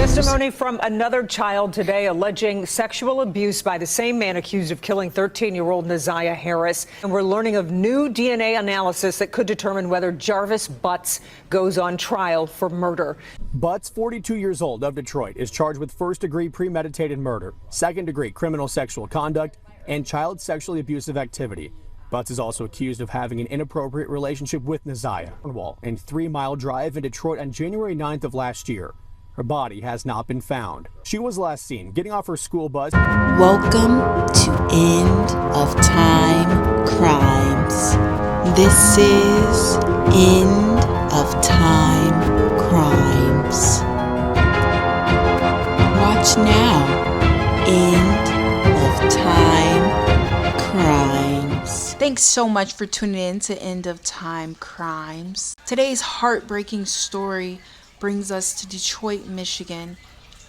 Testimony from another child today alleging sexual abuse by the same man accused of killing 13-year-old NaZiyah Harris. And we're learning of new DNA analysis that could determine whether Jarvis Butts goes on trial for murder. Butts, 42 years old, of Detroit, is charged with first-degree premeditated murder, second-degree criminal sexual conduct, and child sexually abusive activity. Butts is also accused of having an inappropriate relationship with NaZiyah and 3 Mile Drive in Detroit on January 9th of last year. Her body has not been found. She was last seen getting off her school bus. Welcome to End of Time Crimes. This is End of Time Crimes. Watch now. End of Time Crimes. Thanks so much for tuning in to End of Time Crimes. Today's heartbreaking story brings us to Detroit, Michigan,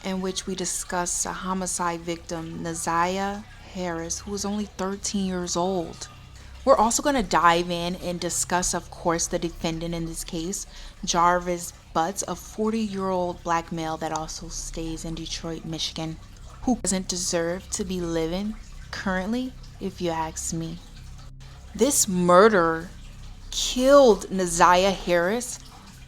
in which we discuss a homicide victim, NaZiyah Harris, who was only 13 years old. We're also going to dive in and discuss, of course, the defendant in this case, Jarvis Butts, a 40-year-old black male that also stays in Detroit, Michigan, who doesn't deserve to be living currently, if you ask me. This murderer killed NaZiyah Harris,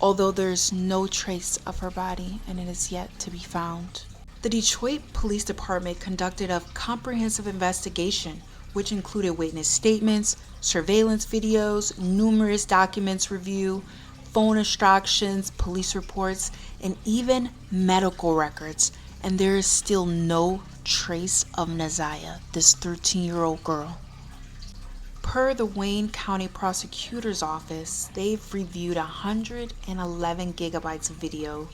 although there's no trace of her body and it is yet to be found. The Detroit Police Department conducted a comprehensive investigation, which included witness statements, surveillance videos, numerous documents review, phone extractions, police reports, and even medical records. And there is still no trace of NaZiyah, this 13-year-old girl. Per the Wayne County Prosecutor's Office, they've reviewed 111 gigabytes of video,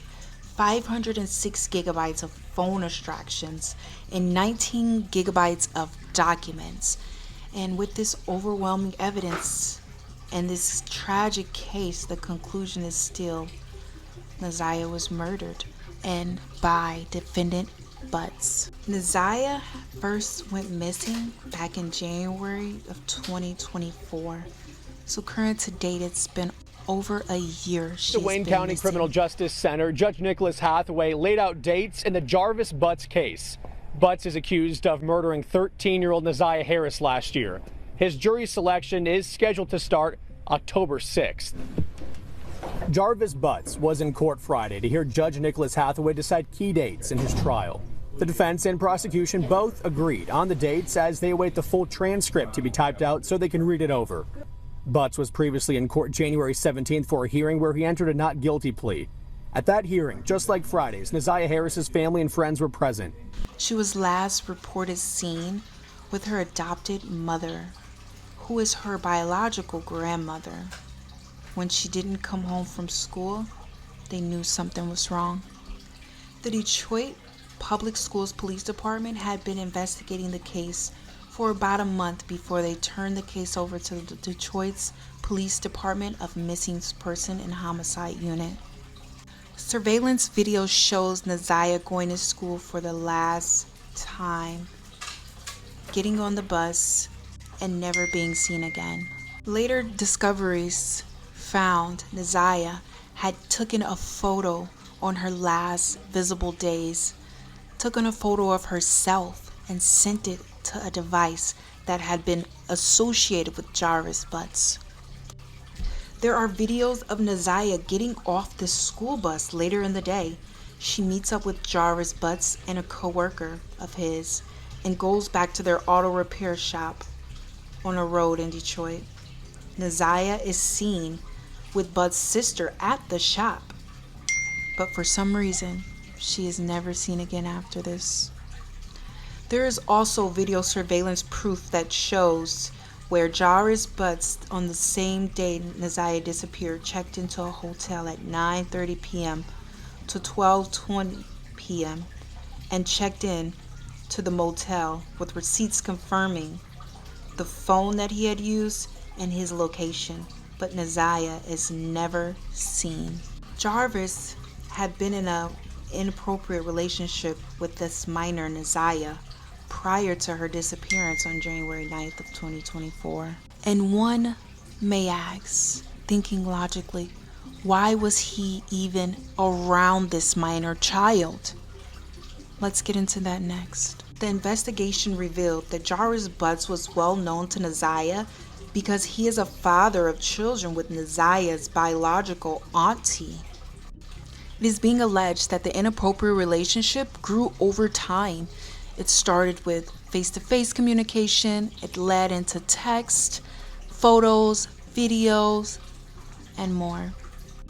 506 gigabytes of phone extractions, and 19 gigabytes of documents. And with this overwhelming evidence and this tragic case, the conclusion is still NaZiyah was murdered, and by defendant Butts. NaZiyah first went missing back in January of 2024. So current to date, it's been over a year. The Wayne County Criminal Justice Center, Judge Nicholas Hathaway laid out dates in the Jarvis Butts case. Butts is accused of murdering 13-year-old NaZiyah Harris last year. His jury selection is scheduled to start October 6th. Jarvis Butts was in court Friday to hear Judge Nicholas Hathaway decide key dates in his trial. The defense and prosecution both agreed on the dates as they await the full transcript to be typed out so they can read it over. Butts was previously in court January 17th for a hearing where he entered a not guilty plea. At that hearing, just like Friday's, NaZiyah Harris's family and friends were present. She was last reported seen with her adopted mother, who is her biological grandmother. When she didn't come home from school, they knew something was wrong. The Detroit Public Schools Police Department had been investigating the case for about a month before they turned the case over to the Detroit's Police Department of Missing Person and Homicide Unit. Surveillance video shows NaZiyah going to school for the last time, getting on the bus, and never being seen again. Later discoveries found NaZiyah had taken a photo on her last visible days, taken a photo of herself and sent it to a device that had been associated with Jarvis Butts. There are videos of NaZiyah getting off the school bus later in the day. She meets up with Jarvis Butts and a co-worker of his and goes back to their auto repair shop on a road in Detroit. NaZiyah is seen with Butts' sister at the shop, but for some reason, she is never seen again after this. There is also video surveillance proof that shows where Jarvis Butts, on the same day NaZiyah disappeared, checked into a hotel at 9:30 p.m. to 12:20 p.m. and checked in to the motel with receipts confirming the phone that he had used and his location, but NaZiyah is never seen. Jarvis had been in an inappropriate relationship with this minor NaZiyah prior to her disappearance on January 9th of 2024. And one may ask, thinking logically, why was he even around this minor child? Let's get into that next. The investigation revealed that Jarvis Butts was well known to NaZiyah because he is a father of children with NaZiyah's biological auntie. It is being alleged that the inappropriate relationship grew over time. It started with face-to-face communication, it led into text, photos, videos, and more.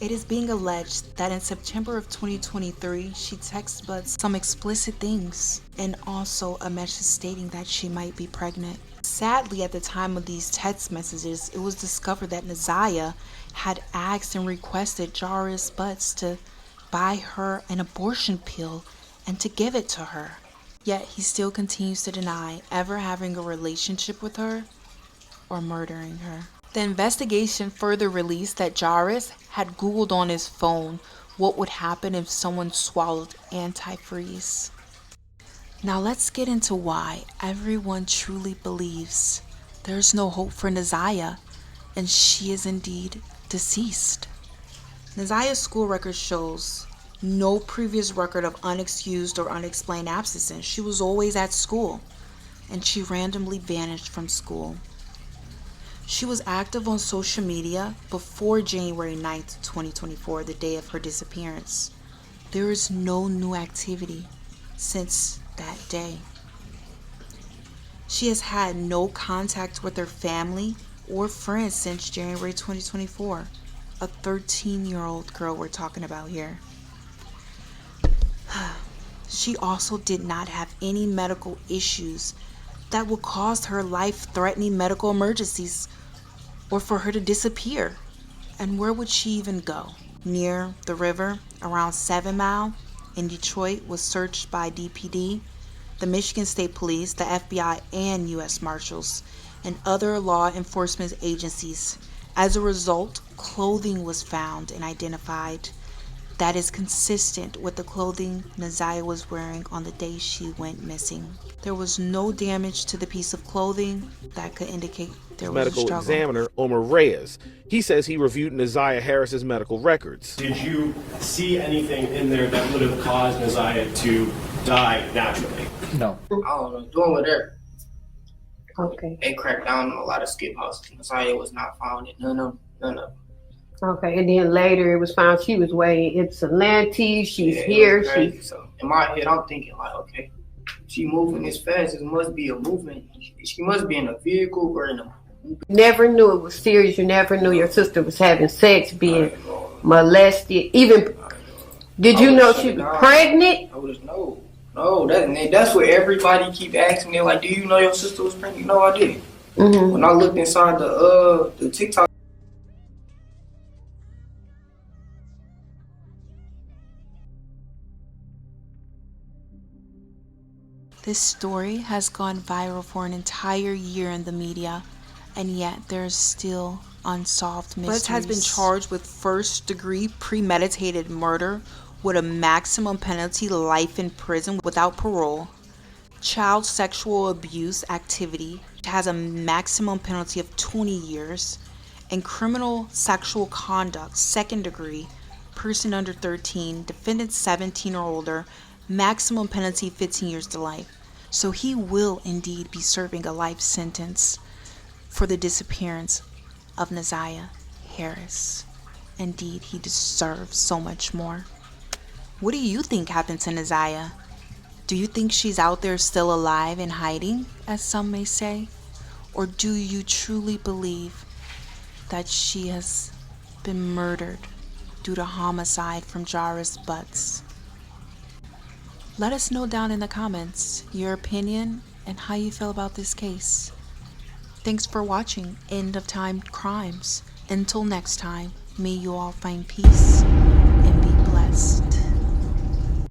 It is being alleged that in September of 2023, she texted Butts some explicit things and also a message stating that she might be pregnant. Sadly, at the time of these text messages, it was discovered that NaZiyah had asked and requested Jarvis Butts to buy her an abortion pill and to give it to her. Yet he still continues to deny ever having a relationship with her or murdering her. The investigation further released that Jarvis had Googled on his phone what would happen if someone swallowed antifreeze. Now let's get into why everyone truly believes there's no hope for NaZiyah and she is indeed deceased. NaZiyah's school record shows no previous record of unexcused or unexplained absences. She was always at school and she randomly vanished from school. She was active on social media before January 9th, 2024, the day of her disappearance. There is no new activity since that day. She has had no contact with her family or friends since January 2024. A 13-year-old girl we're talking about here. She also did not have any medical issues that would cause her life-threatening medical emergencies or for her to disappear. And where would she even go? Near the river, around 7 Mile in Detroit, was searched by DPD, the Michigan State Police, the FBI, and U.S. Marshals, and other law enforcement agencies. As a result, clothing was found and identified that is consistent with the clothing NaZiyah was wearing on the day she went missing. There was no damage to the piece of clothing that could indicate there was a struggle. Medical examiner Omar Reyes. He says he reviewed NaZiyah Harris's medical records. Did you see anything in there that would have caused NaZiyah to die naturally? No. I don't know, doing whatever. Okay. They cracked down on a lot of skip houses. NaZiyah was not found in none of them. Okay, and then later it was found she was way in Ypsilanti. She's here. So in my head, I'm thinking like, okay, she moving this fast. It must be a movement. She must be in a vehicle or in a. Never knew it was serious. You never knew your sister was having sex, being molested. Even did you know she was pregnant? I would have no. That's what everybody keep asking me. Like, do you know your sister was pregnant? No, I didn't. Mm-hmm. When I looked inside the TikTok. This story has gone viral for an entire year in the media, and yet there's still unsolved mysteries. Butts has been charged with first-degree premeditated murder with a maximum penalty life in prison without parole, child sexual abuse activity has a maximum penalty of 20 years, and criminal sexual conduct, second degree, person under 13, defendant 17 or older, maximum penalty 15 years to life. So he will indeed be serving a life sentence for the disappearance of NaZiyah Harris. Indeed, he deserves so much more. What do you think happened to NaZiyah? Do you think she's out there still alive and hiding, as some may say? Or do you truly believe that she has been murdered due to homicide from Jarvis Butts? Let us know down in the comments your opinion and how you feel about this case. Thanks for watching End of Time Crimes. Until next time, may you all find peace and be blessed.